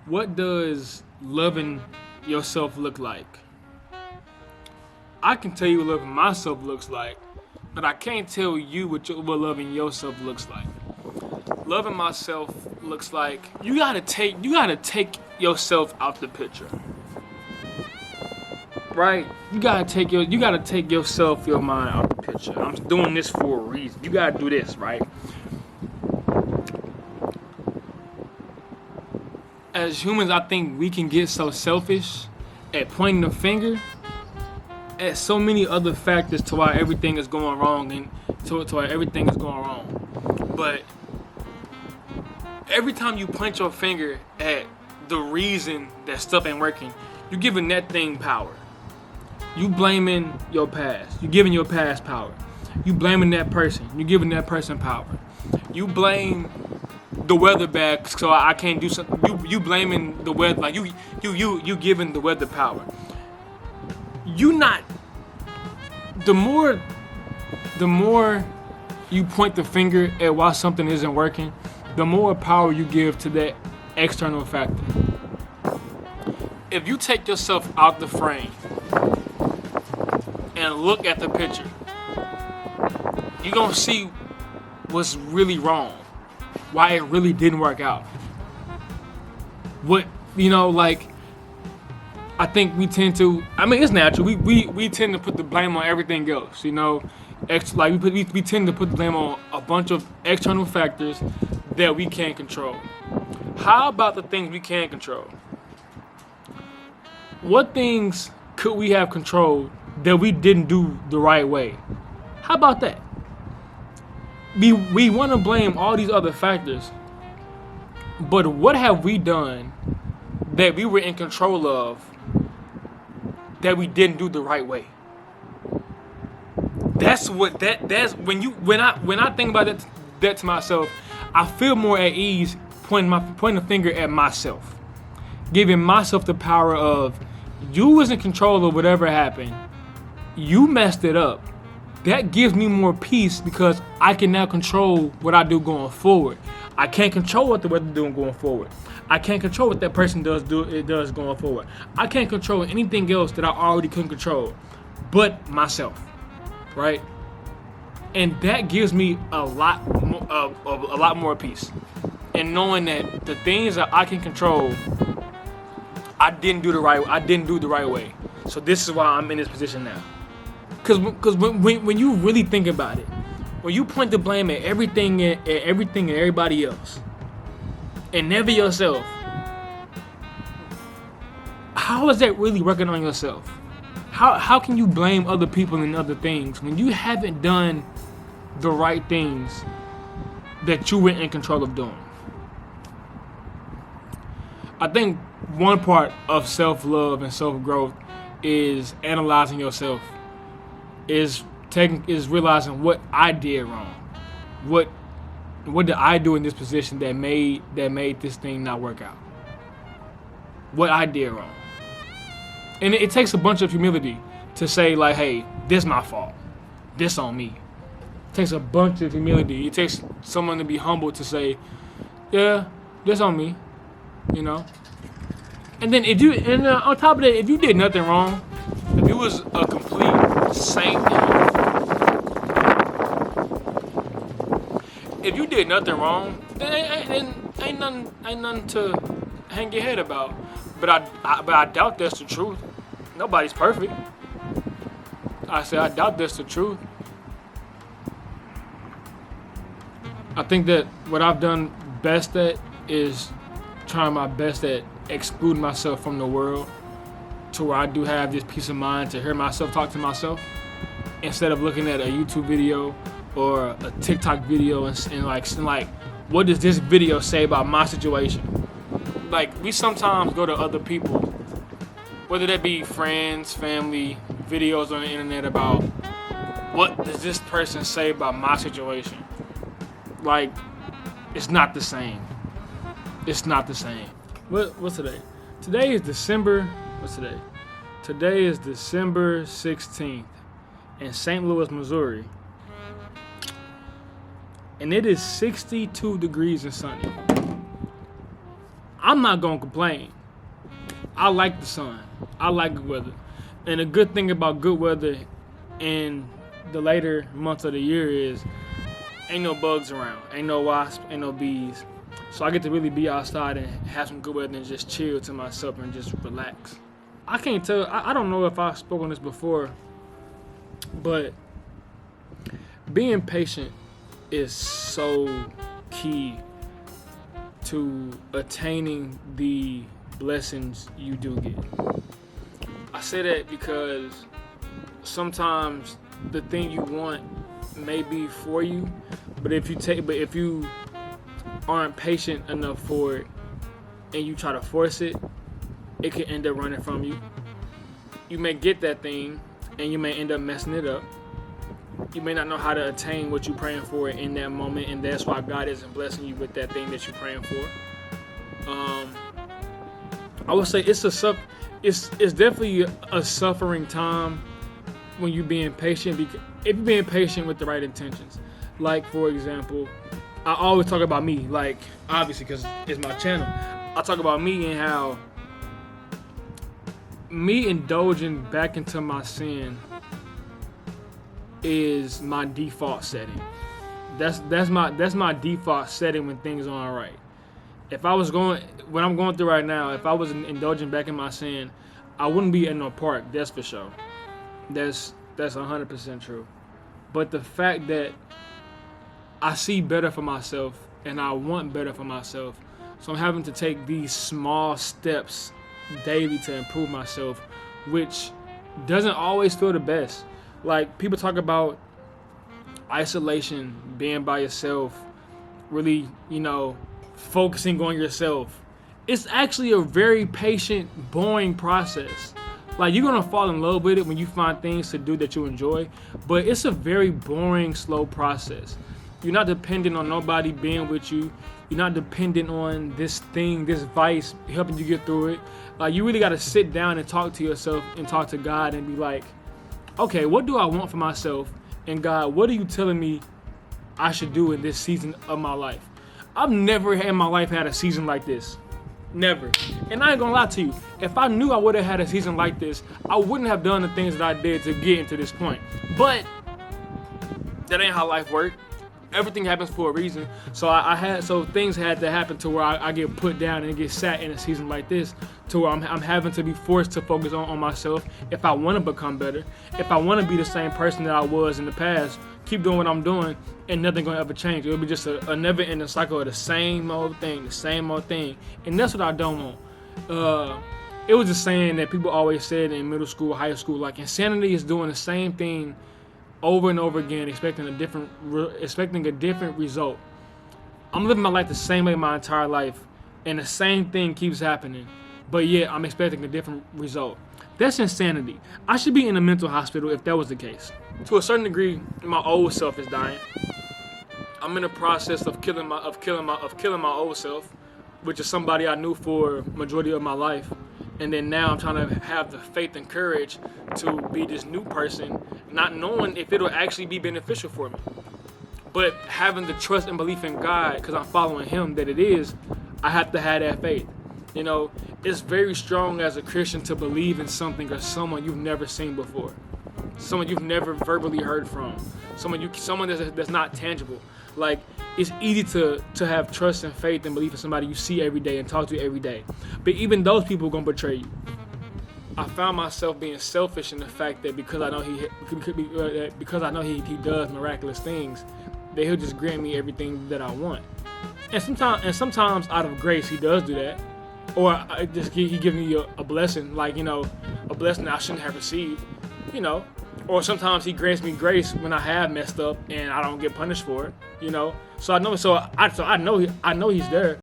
What does loving yourself look like? I can tell you what loving myself looks like, but I can't tell you what loving yourself looks like. Loving myself looks like you gotta take yourself out the picture. Right? You gotta take yourself, your mind out the picture. I'm doing this for a reason. You gotta do this, right? As humans, I think we can get so selfish at pointing the finger at so many other factors to why everything is going wrong and to why everything is going wrong. But every time you point your finger at the reason that stuff ain't working, you're giving that thing power. You blaming your past. You giving your past power. You blaming that person. You giving that person power. You blame the weather bad, so I can't do something. You blaming the weather, like you giving the weather power. You not. The more you point the finger at why something isn't working, the more power you give to that external factor. If you take yourself out the frame and look at the picture, you're gonna see what's really wrong, why it really didn't work out. I think we tend to, it's natural, we tend to put the blame on everything else, we tend to put the blame on a bunch of external factors that we can't control. How about the things we can control? What things could we have controlled that we didn't do the right way? How about that? We want to blame all these other factors, but what have we done that we were in control of that we didn't do the right way? That's when I think about that to myself, I feel more at ease pointing the finger at myself, giving myself the power of, you was in control of whatever happened, you messed it up. That gives me more peace because I can now control what I do going forward. I can't control what the weather doing going forward. I can't control what that person does going forward. I can't control anything else that I already couldn't control, but myself, right? And that gives me a lot more peace. And knowing that the things that I can control, I didn't do the right way. So this is why I'm in this position now. Because when you really think about it, when you point the blame at everything and everybody else, and never yourself, how is that really working on yourself? How can you blame other people and other things when you haven't done the right things that you were in control of doing? I think one part of self-love and self-growth is analyzing yourself, is realizing what I did wrong. What did I do in this position that made this thing not work out? What I did wrong. And it takes a bunch of humility to say, like, hey, this my fault. This on me. It takes a bunch of humility. It takes someone to be humble to say, yeah, this on me. You know? And then on top of that, if you did nothing wrong, if you was a complete saint, if you did nothing wrong, then ain't nothing to hang your head about. But I doubt that's the truth. Nobody's perfect. I said I doubt that's the truth. I think that what I've done best at is trying my best at excluding myself from the world, to where I do have this peace of mind to hear myself talk to myself, instead of looking at a YouTube video or a TikTok video and like, what does this video say about my situation? Like, we sometimes go to other people, whether that be friends, family, videos on the internet about, what does this person say about my situation? Like, it's not the same. It's not the same. What's today? Today is December. What's today? Today is December 16th in St. Louis, Missouri. And it is 62 degrees and sunny. I'm not gonna complain. I like the sun. I like good weather. And the good thing about good weather in the later months of the year is ain't no bugs around, ain't no wasps, ain't no bees. So I get to really be outside and have some good weather and just chill to myself and just relax. I can't tell, I don't know if I've spoken on this before, but being patient is so key to attaining the blessings you do get. I say that because sometimes the thing you want may be for you, but if you aren't patient enough for it and you try to force it, it can end up running from you. You may get that thing and you may end up messing it up. You may not know how to attain what you're praying for in that moment, and that's why God isn't blessing you with that thing that you're praying for. I would say it's definitely a suffering time when you're being patient, because if you're being patient with the right intentions. Like, for example, I always talk about me, like, obviously because it's my channel. I talk about me and how me indulging back into my sin is my default setting. That's my default setting when things aren't right. What I'm going through right now, if I was indulging back in my sin, I wouldn't be in no park. That's for sure. That's 100% true. But the fact that I see better for myself and I want better for myself, so I'm having to take these small steps daily to improve myself, which doesn't always feel the best. Like, people talk about isolation, being by yourself, really, focusing on yourself. It's actually a very patient, boring process. Like, you're gonna fall in love with it when you find things to do that you enjoy, but it's a very boring, slow process. You're not dependent on nobody being with you. You're not dependent on this thing, this vice, helping you get through it. Like, you really gotta sit down and talk to yourself and talk to God and be like, okay, what do I want for myself? And God, what are you telling me I should do in this season of my life? I've never in my life had a season like this. Never. And I ain't gonna lie to you, if I knew I would have had a season like this, I wouldn't have done the things that I did to get into this point. But that ain't how life works. Everything happens for a reason. So things had to happen to where I get put down and get sat in a season like this, to where I'm having to be forced to focus on myself if I want to become better. If I want to be the same person that I was in the past, keep doing what I'm doing, and nothing gonna ever change. It'll be just a never-ending cycle of the same old thing, and that's what I don't want. It was a saying that people always said in middle school, high school, like, insanity is doing the same thing over and over again, expecting a different result. I'm living my life the same way my entire life, and the same thing keeps happening, but yet I'm expecting a different result. That's insanity. I should be in a mental hospital if that was the case. To a certain degree, my old self is dying. I'm in the process of killing my old self, which is somebody I knew for majority of my life. And then now I'm trying to have the faith and courage to be this new person, not knowing if it'll actually be beneficial for me. But having the trust and belief in God, because I'm following Him, that it is, I have to have that faith. It's very strong as a Christian to believe in something or someone you've never seen before, someone you've never verbally heard from, someone that's not tangible. Like, it's easy to have trust and faith and belief in somebody you see every day and talk to every day, but even those people are gonna betray you. I found myself being selfish in the fact that because I know he does miraculous things, that He'll just grant me everything that I want. And sometimes out of grace He does do that, or He gives me a blessing, like, a blessing I shouldn't have received, Or sometimes He grants me grace when I have messed up and I don't get punished for it, So I know He's there.